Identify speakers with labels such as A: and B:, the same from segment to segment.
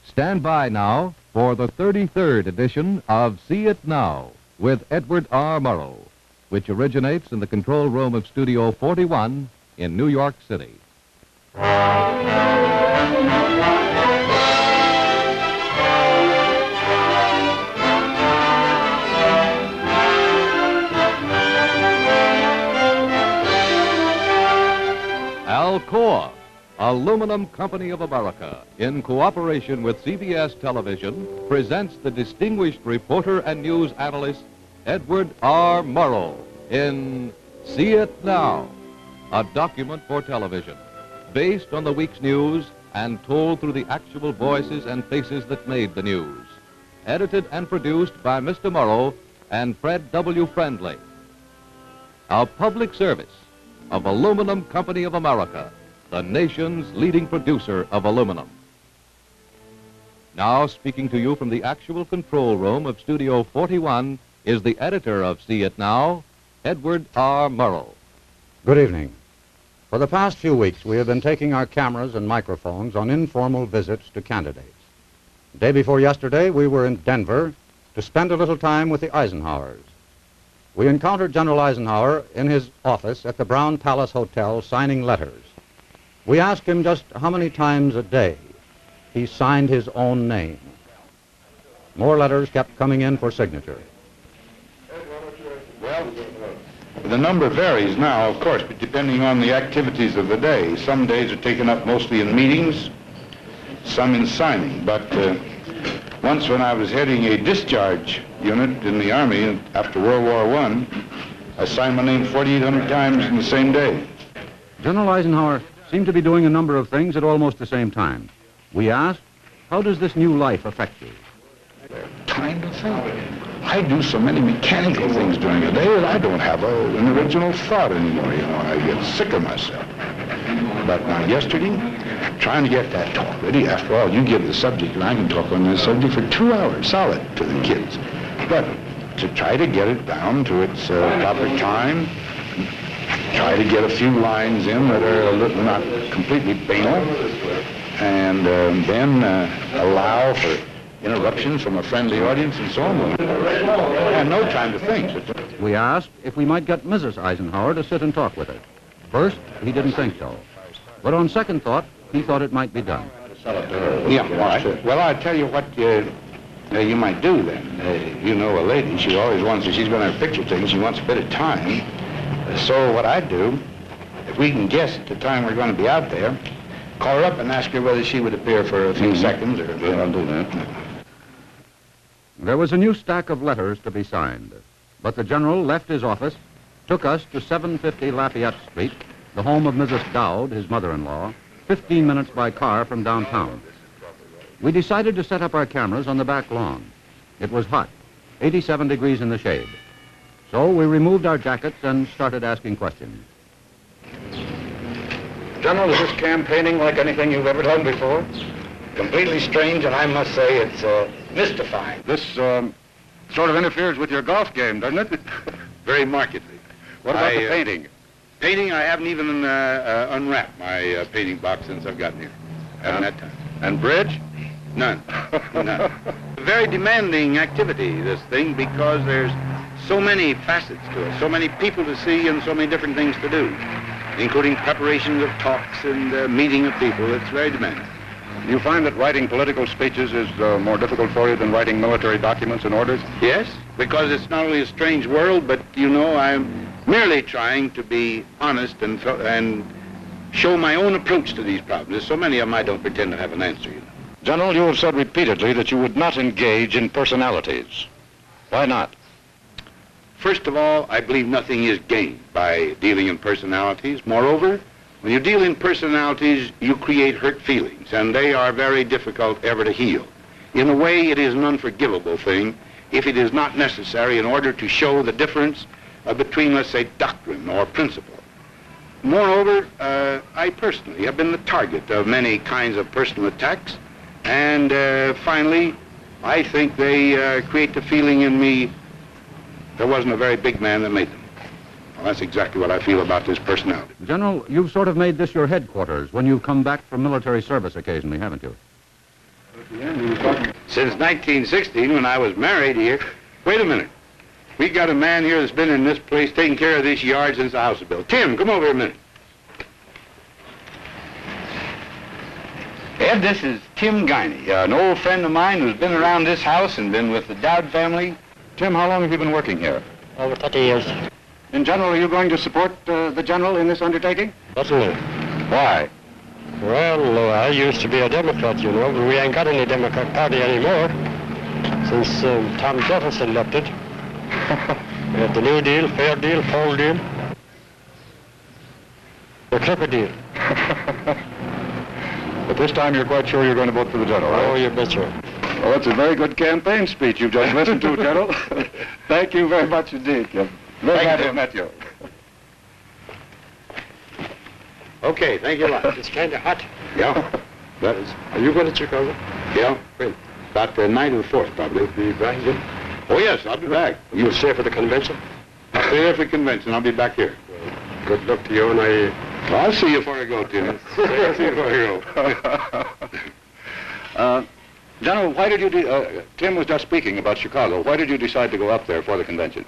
A: Stand by now for the 33rd edition of See It Now with Edward R. Murrow, which originates in the control room of Studio 41 in New York City. Alcoa, Aluminum Company of America, in cooperation with CBS Television, presents the distinguished reporter and news analyst Edward R. Murrow in See It Now, a document for television, based on the week's news and told through the actual voices and faces that made the news. Edited and produced by Mr. Murrow and Fred W. Friendly. A public service of Aluminum Company of America, the nation's leading producer of aluminum. Now, speaking to you from the actual control room of Studio 41 is the editor of See It Now, Edward R. Murrow.
B: Good evening. For the past few weeks, we have been taking our cameras and microphones on informal visits to candidates. The day before yesterday, we were in Denver to spend a little time with the Eisenhowers. We encountered General Eisenhower in his office at the Brown Palace Hotel signing letters. We asked him just how many times a day he signed his own name. More letters kept coming in for signature.
C: Well, the number varies now, of course, but depending on the activities of the day. Some days are taken up mostly in meetings, some in signing. But once when I was heading a discharge unit in the Army after World War I signed my name 4,800 times in the same day.
B: General Eisenhower seemed to be doing a number of things at almost the same time. We asked, how does this new life affect you?
C: Time to think. I do so many mechanical things during the day that I don't have an original thought anymore, you know. I get sick of myself. But now yesterday, trying to get that talk ready. After all, you give the subject and I can talk on this subject for 2 hours solid to the kids. But to try to get it down to its proper time, try to get a few lines in that are a little, not completely banal, and then allow for interruptions from a friendly audience and so on. I had no time to think.
B: We asked if we might get Mrs. Eisenhower to sit and talk with her. First, he didn't think so. But on second thought, he thought it might be done.
C: Yeah, all right. Well, I'll tell you what you might do then. You know a lady, she always wants, if she's going to have picture taken, she wants a bit of time. So what I do, if we can guess at the time we're going to be out there, call her up and ask her whether she would appear for a few seconds. Or I'll do that.
B: There was a new stack of letters to be signed, but the general left his office, took us to 750 Lafayette Street, the home of Mrs. Dowd, his mother-in-law, 15 minutes by car from downtown. We decided to set up our cameras on the back lawn. It was hot, 87 degrees in the shade. So we removed our jackets and started asking questions.
D: General, is this campaigning like anything you've ever done before? Completely strange, and I must say it's mystifying.
C: This sort of interferes with your golf game, doesn't it? Very markedly.
D: What about the painting?
C: Painting, I haven't even unwrapped my painting box since I've gotten here. Haven't had time.
D: And bridge?
C: None. None. Very demanding activity, this thing, because there's so many facets to it, so many people to see and so many different things to do, including preparations of talks and meeting of people. It's very demanding.
D: Do you find that writing political speeches is more difficult for you than writing military documents and orders?
C: Yes, because it's not only a strange world, but, you know, I'm merely trying to be honest and show my own approach to these problems. There's so many of them I don't pretend to have an answer, you know.
D: General, you have said repeatedly that you would not engage in personalities. Why not?
C: First of all, I believe nothing is gained by dealing in personalities. Moreover, when you deal in personalities, you create hurt feelings, and they are very difficult ever to heal. In a way, it is an unforgivable thing if it is not necessary in order to show the difference between, let's say, doctrine or principle. Moreover, I personally have been the target of many kinds of personal attacks, and finally, I think they create the feeling in me there wasn't a very big man that made them. Well, that's exactly what I feel about this personality.
B: General, you've sort of made this your headquarters when you've come back from military service occasionally, haven't you?
C: Since 1916, when I was married here. Wait a minute. We got a man here that's been in this place taking care of this yard since the house was built. Tim, come over here a minute. Ed, this is Tim Guiney, an old friend of mine who's been around this house and been with the Dowd family.
B: Tim, how long have you been working here?
E: Over 30 years.
B: In general, are you going to support the General in this undertaking?
E: Certainly.
B: Why?
E: Well, I used to be a Democrat, you know, but we ain't got any Democrat Party anymore since Tom Jefferson left it. We had the New Deal, Fair Deal, Poll Deal, the Clipper Deal.
B: But this time you're quite sure you're going to vote for the General, right?
E: Oh, you betcha.
B: Well, that's a very good campaign speech you've just listened to, General. Thank you very much indeed, Kim. Very glad to have met you.
C: Okay, thank you a lot.
E: It's kind of hot.
C: Yeah, that is.
E: Are you going to Chicago?
C: Yeah,
E: When?
C: about the night of the 4th, probably.
E: Be back again?
C: Oh, yes, I'll be back.
E: You'll stay for the convention?
C: I'll stay there for the convention. I'll be back here.
E: Good luck to you, and
C: I'll see you before I go, Tim. I'll see you before I go.
B: General, why did you... Tim was just speaking about Chicago. Why did you decide to go up there for the convention?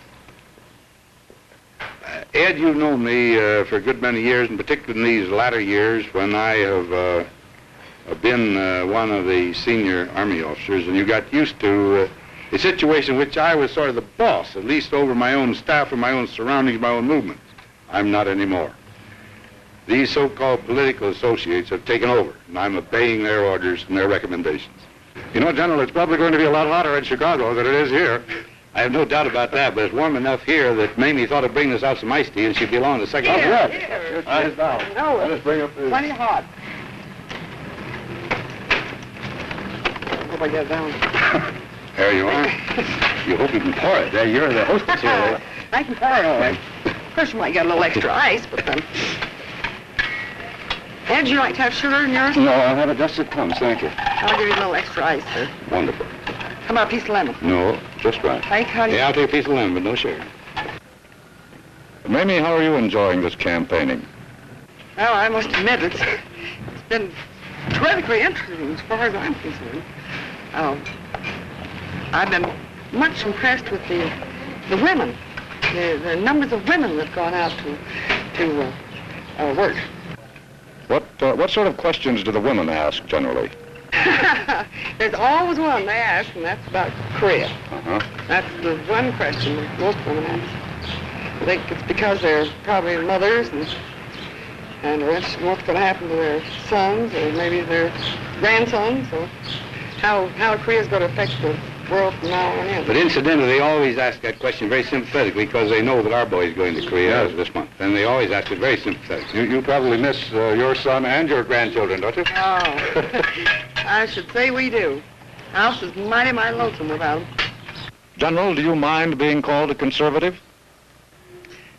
C: Ed, you've known me for a good many years, and particularly in these latter years when I have been one of the senior Army officers, and you got used to a situation in which I was sort of the boss, at least over my own staff and my own surroundings, my own movements. I'm not anymore. These so-called political associates have taken over, and I'm obeying their orders and their recommendations.
B: You know, General, it's probably going to be a lot hotter in Chicago than it is here.
C: I have no doubt about that, but it's warm enough here that Mamie thought of bringing us out some iced tea, and she'd be along in a second.
F: Here. No,
B: Let us bring up this.
F: plenty hot. Hope I get it down.
C: There you are. You hope you can pour it. There, you're the hostess here.
F: I can pour it all right. Of course, you might get a little extra ice, but then... Ed, would you like to have sugar in yours?
C: No, I'll have it just at comes, thank you.
F: I'll give you a little extra ice, sir.
C: Wonderful.
F: How about a piece of lemon?
C: No, just right.
F: Thank you.
C: Yeah, I'll take a piece of lemon, but no sugar.
B: Mamie, how are you enjoying this campaigning?
F: Well, I must admit, it's been terrifically interesting as far as I'm concerned. I've been much impressed with the women, the numbers of women that have gone out to work.
B: What sort of questions do the women ask, generally?
F: There's always one they ask, and that's about Korea.
B: Uh-huh.
F: That's the one question that most women ask. I think it's because they're probably mothers and they're interested in what's going to happen to their sons or maybe their grandsons, or how Korea's going to affect the world from now on in.
C: But incidentally, they always ask that question very sympathetically because they know that our boy's going to Korea this month. And they always ask it very sympathetically.
B: You probably miss your son and your grandchildren, don't you?
F: Oh, I should say we do. House is mighty lonesome without them.
B: General, do you mind being called a conservative?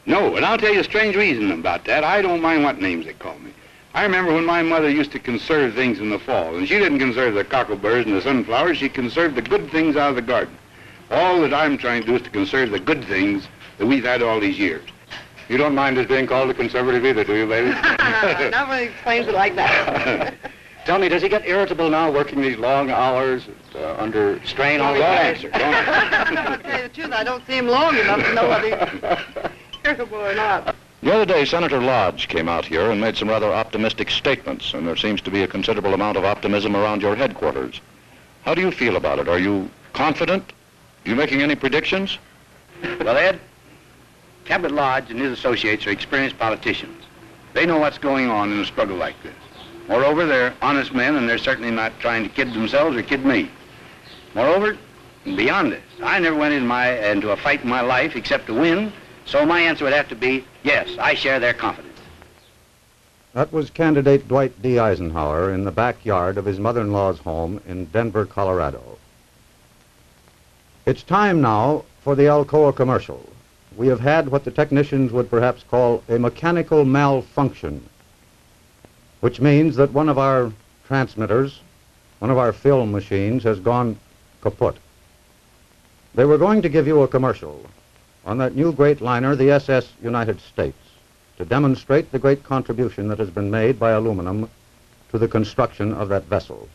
C: No, and I'll tell you a strange reason about that. I don't mind what names they call me. I remember when my mother used to conserve things in the fall, and she didn't conserve the cockleburs and the sunflowers, she conserved the good things out of the garden. All that I'm trying to do is to conserve the good things that we've had all these years.
B: You don't mind us being called a conservative either, do you, lady?
F: Nobody explains it like that.
B: Tell me, does he get irritable now working these long hours under strain all the
C: Don't
B: time?
C: answer, don't answer.
F: To tell you the truth, I don't see him long enough to know whether he's irritable or not.
B: The other day, Senator Lodge came out here and made some rather optimistic statements, and there seems to be a considerable amount of optimism around your headquarters. How do you feel about it? Are you confident? Are you making any predictions?
C: Well, Ed, Cabot Lodge and his associates are experienced politicians. They know what's going on in a struggle like this. Moreover, they're honest men, and they're certainly not trying to kid themselves or kid me. Moreover, and beyond this, I never went into a fight in my life except to win, so my answer would have to be, yes, I share their confidence.
B: That was candidate Dwight D. Eisenhower in the backyard of his mother-in-law's home in Denver, Colorado. It's time now for the Alcoa commercial. We have had what the technicians would perhaps call a mechanical malfunction, which means that one of our transmitters, one of our film machines, has gone kaput. They were going to give you a commercial on that new great liner, the SS United States, to demonstrate the great contribution that has been made by aluminum to the construction of that vessel.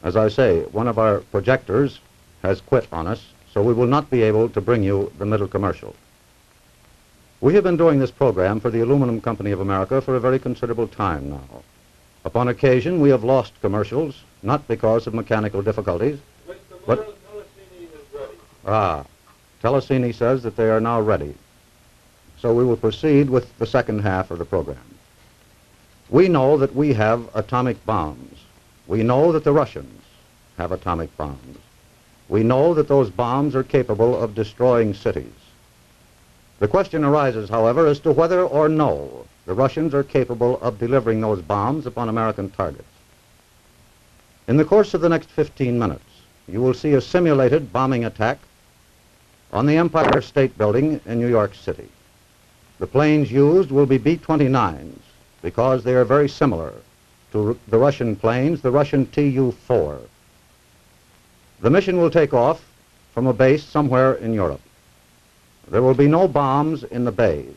B: As I say, one of our projectors has quit on us, so we will not be able to bring you the middle commercial. We have been doing this program for the Aluminum Company of America for a very considerable time now. Upon occasion, we have lost commercials, not because of mechanical difficulties, but... Telesini says that they are now ready. So we will proceed with the second half of the program. We know that we have atomic bombs. We know that the Russians have atomic bombs. We know that those bombs are capable of destroying cities. The question arises, however, as to whether or no the Russians are capable of delivering those bombs upon American targets. In the course of the next 15 minutes, you will see a simulated bombing attack on the Empire State Building in New York City. The planes used will be B-29s because they are very similar to the Russian planes, the Russian Tu-4. The mission will take off from a base somewhere in Europe. There will be no bombs in the bays.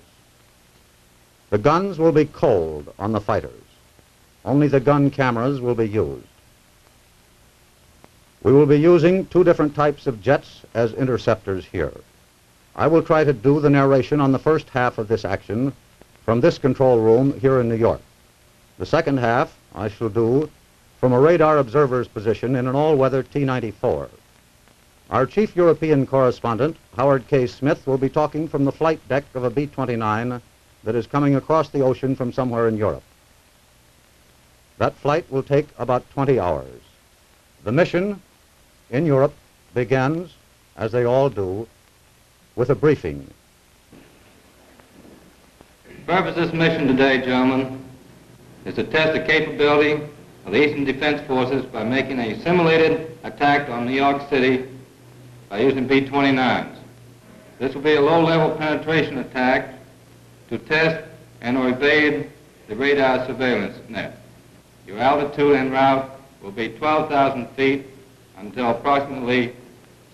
B: The guns will be cold on the fighters. Only the gun cameras will be used. We will be using two different types of jets as interceptors here. I will try to do the narration on the first half of this action from this control room here in New York. The second half I shall do from a radar observer's position in an all-weather T-94. Our chief European correspondent, Howard K. Smith, will be talking from the flight deck of a B-29 that is coming across the ocean from somewhere in Europe. That flight will take about 20 hours. The mission in Europe begins, as they all do, with a briefing.
G: The purpose of this mission today, gentlemen, is to test the capability of the Eastern Defense Forces by making a simulated attack on New York City by using B-29s. This will be a low-level penetration attack to test and or evade the radar surveillance net. Your altitude en route will be 12,000 feet until approximately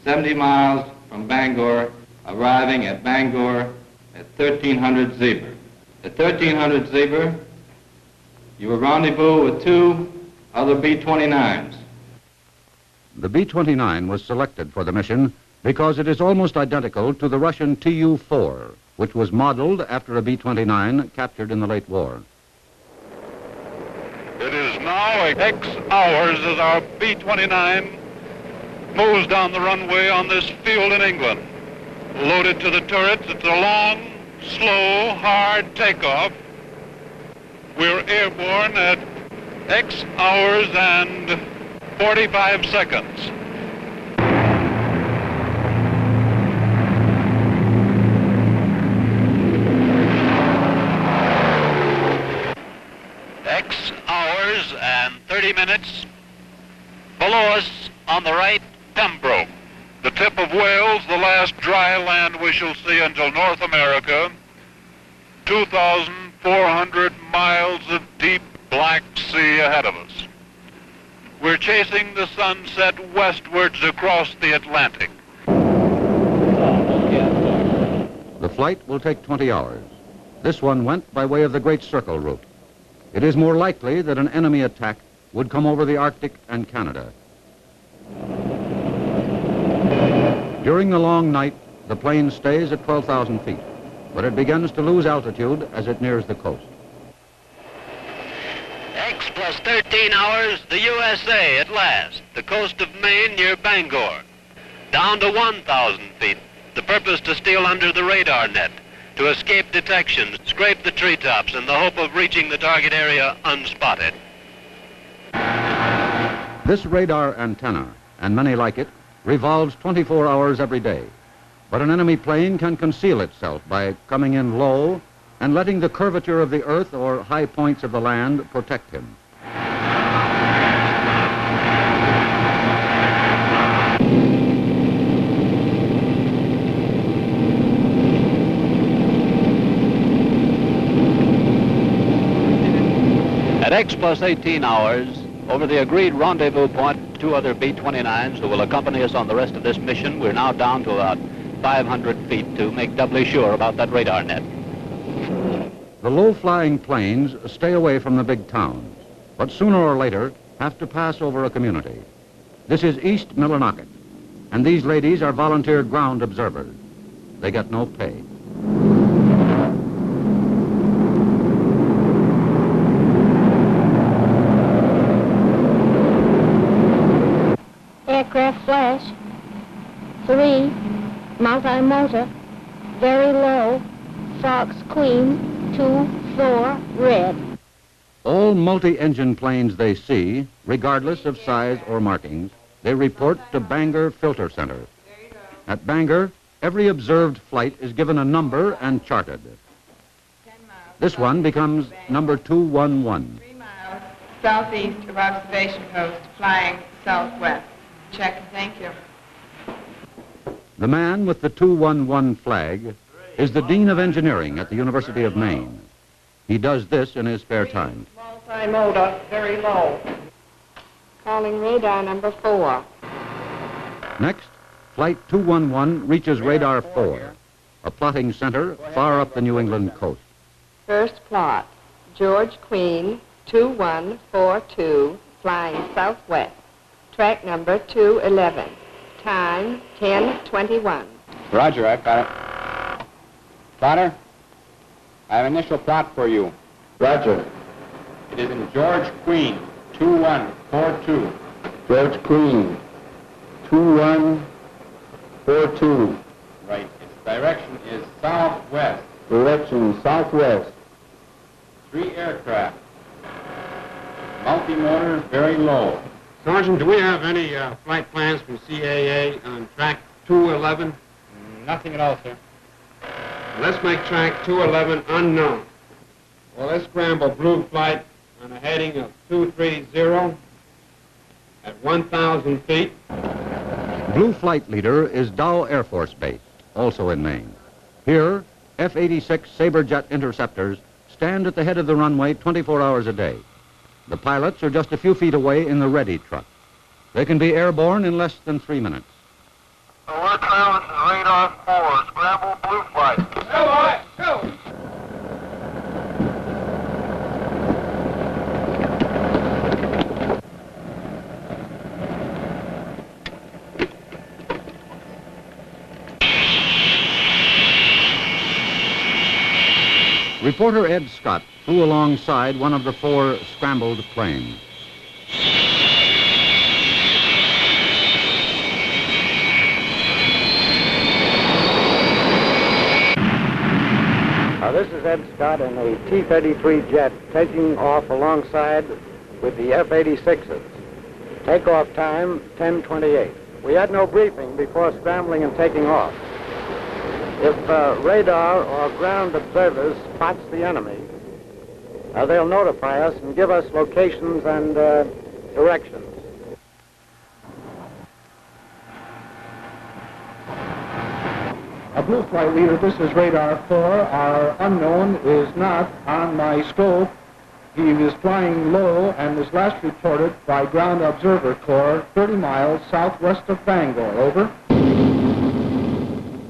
G: 70 miles from Bangor, arriving at Bangor at 1300 Zebra. At 1300 Zebra, you will rendezvous with two other B-29s.
B: The B-29 was selected for the mission because it is almost identical to the Russian Tu-4, which was modeled after a B-29 captured in the late war.
H: It is now X hours as our B-29 moves down the runway on this field in England. Loaded to the turrets, it's a long, slow, hard takeoff. We're airborne at X hours and 45 seconds. X hours and 30 minutes. Below us on the right, Pembroke. The tip of Wales, the last dry land we shall see until North America. 2,400 miles of deep Black Sea ahead of us. We're chasing the sunset westwards across the Atlantic.
B: The flight will take 20 hours. This one went by way of the Great Circle route. It is more likely that an enemy attack would come over the Arctic and Canada. During the long night, the plane stays at 12,000 feet, but it begins to lose altitude as it nears the coast.
I: X plus 13 hours, the USA at last, the coast of Maine near Bangor. Down to 1,000 feet, the purpose to steal under the radar net, to escape detection, scrape the treetops in the hope of reaching the target area unspotted.
B: This radar antenna, and many like it, revolves 24 hours every day. But an enemy plane can conceal itself by coming in low and letting the curvature of the earth or high points of the land protect him.
J: At X plus 18 hours, over the agreed rendezvous point, two other B-29s who will accompany us on the rest of this mission. We're now down to about 500 feet to make doubly sure about that radar net.
B: The low-flying planes stay away from the big towns, but sooner or later have to pass over a community. This is East Millinocket, and these ladies are volunteer ground observers. They get no pay.
K: Aircraft flash, 3, multi-motor, very low, Fox Queen, 2, 4, red.
B: All multi-engine planes they see, regardless of size or markings, they report to Bangor Filter Center. At Bangor, every observed flight is given a number and charted. This one becomes number 211.
L: 3 miles southeast of observation post, flying southwest. Check, thank you.
B: The man with the 211 flag is the Dean of Engineering at the University of Maine. He does this in his spare time.
F: Multi-motor, very low. Calling radar number 4.
B: Next, Flight 211 reaches radar 4, a plotting center far up the New England coast.
F: First plot, George Queen, 2142, flying southwest. Track number 211. Time 10:21.
M: Roger, I've got it. Plotter, I have initial plot for you.
D: Roger.
M: It is in George Queen, 2142.
D: George Queen, 2142.
M: Right. Its direction is southwest.
D: Direction southwest.
M: 3 aircraft. Multi-motor, very low.
E: Sergeant, do we have any flight plans from CAA on track 211?
M: Nothing at all, sir.
E: Let's make track 211 unknown. Well, let's scramble blue flight on a heading of 230 at 1,000 feet.
B: Blue flight leader is Dow Air Force Base, also in Maine. Here, F-86 Sabre-jet interceptors stand at the head of the runway 24 hours a day. The pilots are just a few feet away in the ready truck. They can be airborne in less than 3 minutes.
N: We're trailing radar 4. Scramble blue flight. Go, boy, go!
B: Reporter Ed Scott flew alongside one of the 4 scrambled planes.
O: This is Ed Scott in a T-33 jet taking off alongside with the F-86s. Takeoff time, 10:28. We had no briefing before scrambling and taking off. If radar or ground observers spots the enemy, they'll notify us and give us locations and directions.
P: Blue flight leader, this is radar 4. Our unknown is not on my scope. He is flying low and was last reported by Ground Observer Corps 30 miles southwest of Bangor. Over.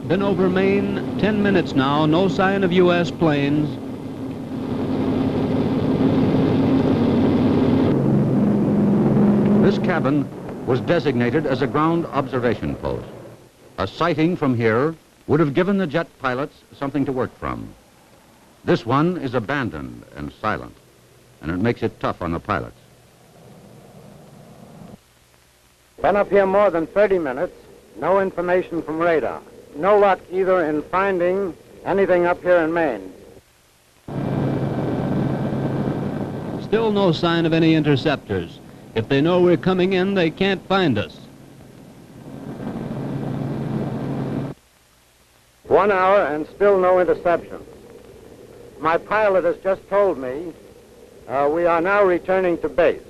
Q: Been over Maine 10 minutes now, no sign of U.S. planes.
B: This cabin was designated as a ground observation post. A sighting from here would have given the jet pilots something to work from. This one is abandoned and silent, and it makes it tough on the pilots.
O: Been up here more than 30 minutes, no information from radar. No luck either in finding anything up here in Maine.
Q: Still no sign of any interceptors. If they know we're coming in, they can't find us.
O: 1 hour and still no interceptions. My pilot has just told me we are now returning to base.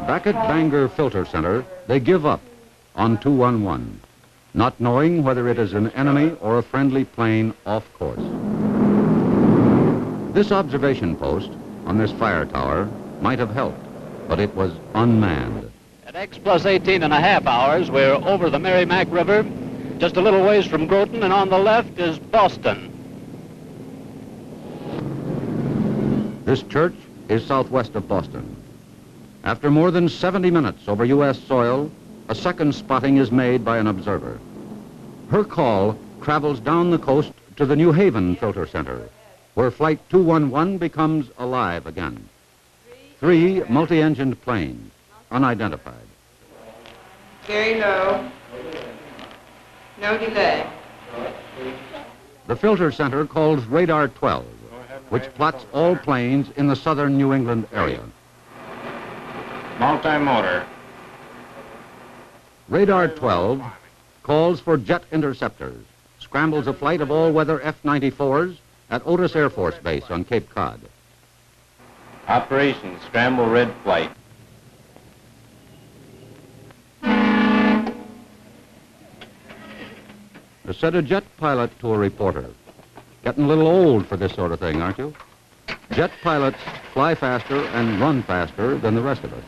B: Back at Bangor Filter Center, they give up on 211, not knowing whether it is an enemy or a friendly plane off course. This observation post on this fire tower might have helped, but it was unmanned.
J: At X plus 18.5 hours, we're over the Merrimack River, just a little ways from Groton, and on the left is Boston.
B: This church is southwest of Boston. After more than 70 minutes over U.S. soil, a second spotting is made by an observer. Her call travels down the coast to the New Haven Filter Center, where Flight 211 becomes alive again. 3 multi-engined planes, unidentified.
L: Very low. No delay.
B: The filter center calls Radar 12, which plots all planes in the southern New England area.
M: Multi-motor.
B: Radar 12 calls for jet interceptors, scrambles a flight of all-weather F-94s at Otis Air Force Base on Cape Cod.
M: Operation Scramble Red Flight.
B: To set a jet pilot to a reporter. Getting a little old for this sort of thing, aren't you? Jet pilots fly faster and run faster than the rest of us.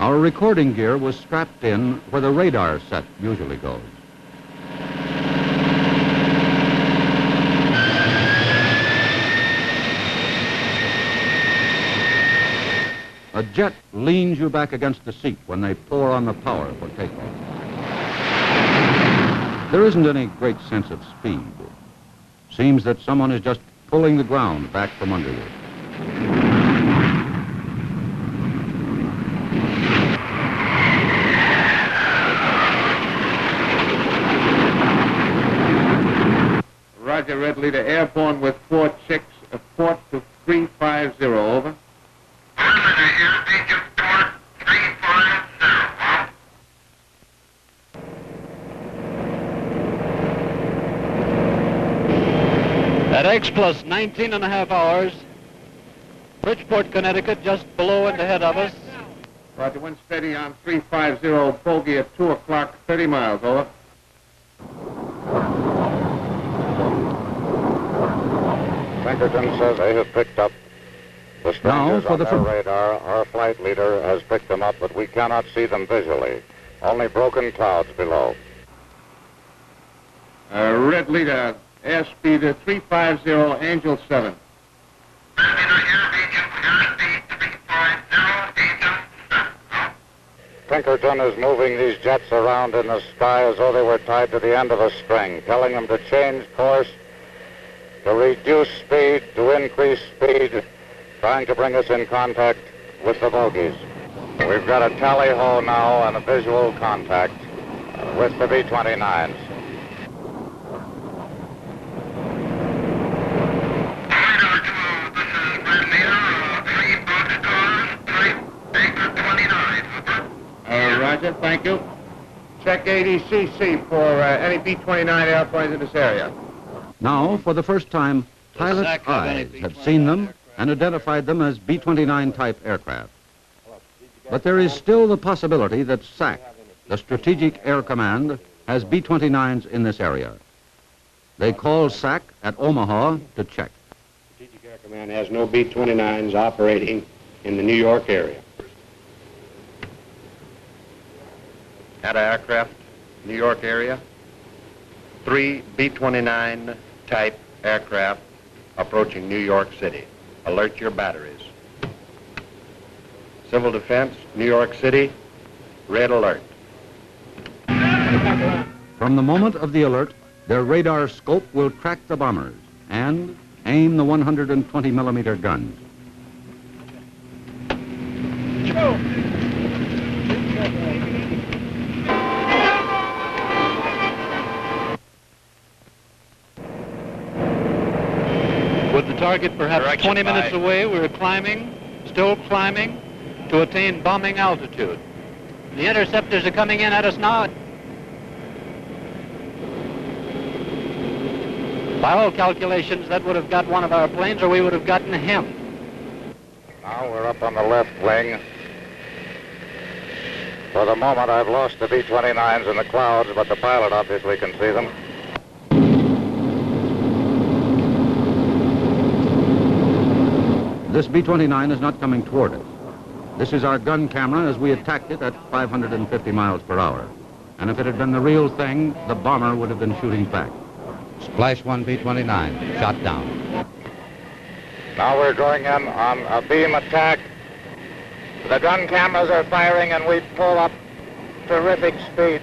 B: Our recording gear was strapped in where the radar set usually goes. A jet leans you back against the seat when they pour on the power for takeoff. There isn't any great sense of speed. Seems that someone is just pulling the ground back from under you.
R: Roger, Red Leader, airborne with 4-6, port to 350, over.
J: At X plus 19 and a half hours, Bridgeport, Connecticut, just below and ahead of us.
R: Roger, wind steady on 350, bogey at 2 o'clock, 30 miles, over.
B: Pinkerton says they have picked up the strangers on their radar. Our flight leader has picked them up, but we cannot see them visually. Only broken clouds below.
R: Red Leader, airspeed 350, Angel 7.
B: Pinkerton is moving these jets around in the sky as though they were tied to the end of a string, telling them to change course, to reduce speed, to increase speed, trying to bring us in contact with the bogies. We've got a tally-ho now and a visual contact with the B-29s.
R: Roger, thank you. Check ADCC for any B-29 airplanes in this area.
B: Now, for the first time, pilots' eyes have seen them and identified them as B-29 type aircraft. But there is still the possibility that SAC, the Strategic Air Command, has B-29s in this area. They call SAC at Omaha to check.
M: Strategic Air Command has no B-29s operating in the New York area.
R: Had aircraft, New York area. 3 B-29 type aircraft approaching New York City. Alert your batteries. Civil Defense, New York City, red alert.
B: From the moment of the alert, their radar scope will track the bombers and aim the 120-millimeter guns.
J: With the target perhaps 20 minutes away, we were climbing, still climbing, to attain bombing altitude. The interceptors are coming in at us now. By all calculations, that would have got one of our planes, or we would have gotten him.
B: Now we're up on the left wing. For the moment, I've lost the B-29s in the clouds, but the pilot obviously can see them. This B-29 is not coming toward us. This is our gun camera as we attacked it at 550 miles per hour. And if it had been the real thing, the bomber would have been shooting back. Splash 1 B-29, shot down.
O: Now we're going in on a beam attack. The gun cameras are firing and we pull up terrific speed.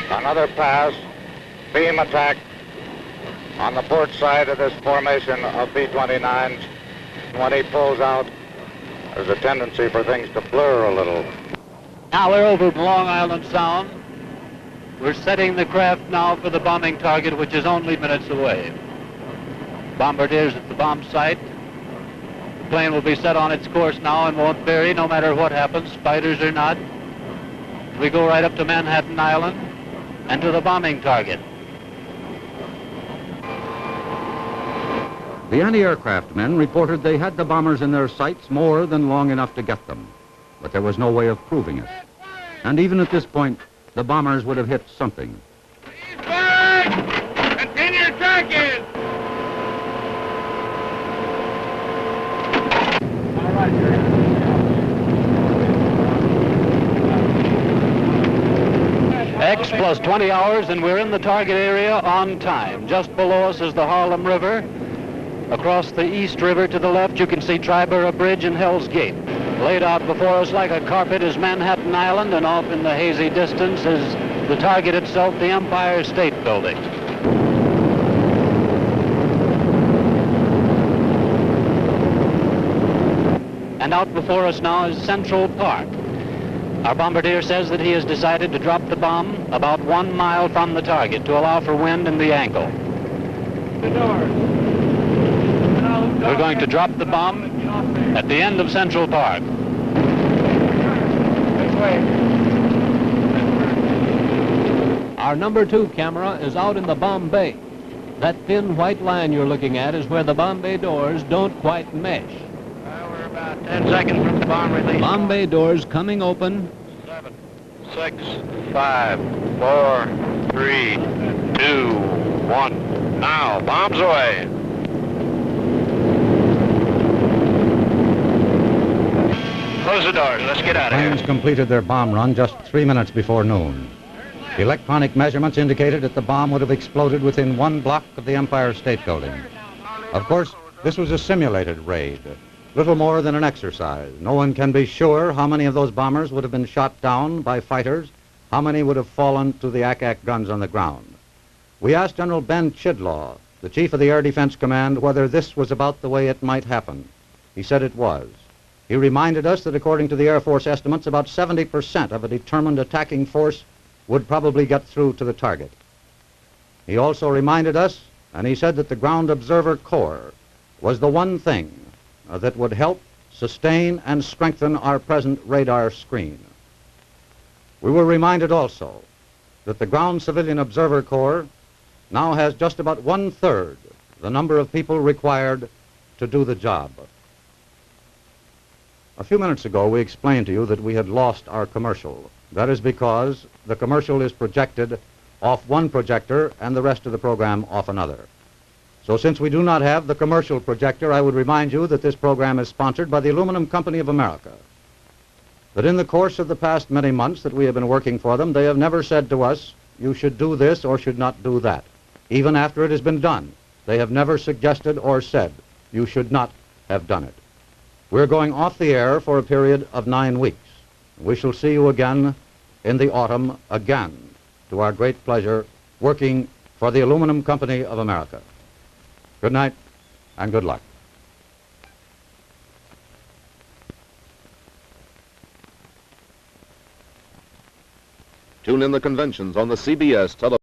O: Another pass, beam attack on the port side of this formation of B-29s. When he pulls out, there's a tendency for things to blur a little.
J: Now we're over Long Island Sound. We're setting the craft now for the bombing target, which is only minutes away. Bombardiers at the bomb site. The plane will be set on its course now and won't vary no matter what happens, spiders or not. We go right up to Manhattan Island and to the bombing target.
B: The anti-aircraft men reported they had the bombers in their sights more than long enough to get them, but there was no way of proving it. And even at this point, the bombers would have hit something.
N: Continue tracking!
J: X plus 20 hours and we're in the target area on time. Just below us is the Harlem River. Across the East River to the left, you can see Triborough Bridge and Hell's Gate. Laid out before us like a carpet is Manhattan Island, and off in the hazy distance is the target itself, the Empire State Building. And out before us now is Central Park. Our bombardier says that he has decided to drop the bomb about 1 mile from the target to allow for wind and the angle.
N: The doors.
J: We're going to drop the bomb at the end of Central Park.
Q: Our number 2 camera is out in the bomb bay. That thin white line you're looking at is where the bomb bay doors don't quite mesh.
I: Well, we're about 10 seconds from the bomb release.
Q: Bomb bay doors coming open.
I: 7, 6, 5, 4, 3, 2, 1. Now, bombs away. Close the doors. Let's get out of here.
B: Planes completed their bomb run just 3 minutes before noon. Electronic measurements indicated that the bomb would have exploded within 1 block of the Empire State Building. Of course, this was a simulated raid, little more than an exercise. No one can be sure how many of those bombers would have been shot down by fighters, how many would have fallen to the ack-ack guns on the ground. We asked General Ben Chidlaw, the chief of the Air Defense Command, whether this was about the way it might happen. He said it was. He reminded us that according to the Air Force estimates, about 70% of a determined attacking force would probably get through to the target. He also reminded us, and he said that the Ground Observer Corps was the one thing that would help sustain and strengthen our present radar screen. We were reminded also that the Ground Civilian Observer Corps now has just about 1/3 the number of people required to do the job. A few minutes ago, we explained to you that we had lost our commercial. That is because the commercial is projected off one projector and the rest of the program off another. So since we do not have the commercial projector, I would remind you that this program is sponsored by the Aluminum Company of America. That in the course of the past many months that we have been working for them, they have never said to us, you should do this or should not do that. Even after it has been done, they have never suggested or said, you should not have done it. We're going off the air for a period of 9 weeks. We shall see you again in the autumn, again, to our great pleasure, working for the Aluminum Company of America. Good night and good luck.
A: Tune in the conventions on the CBS television.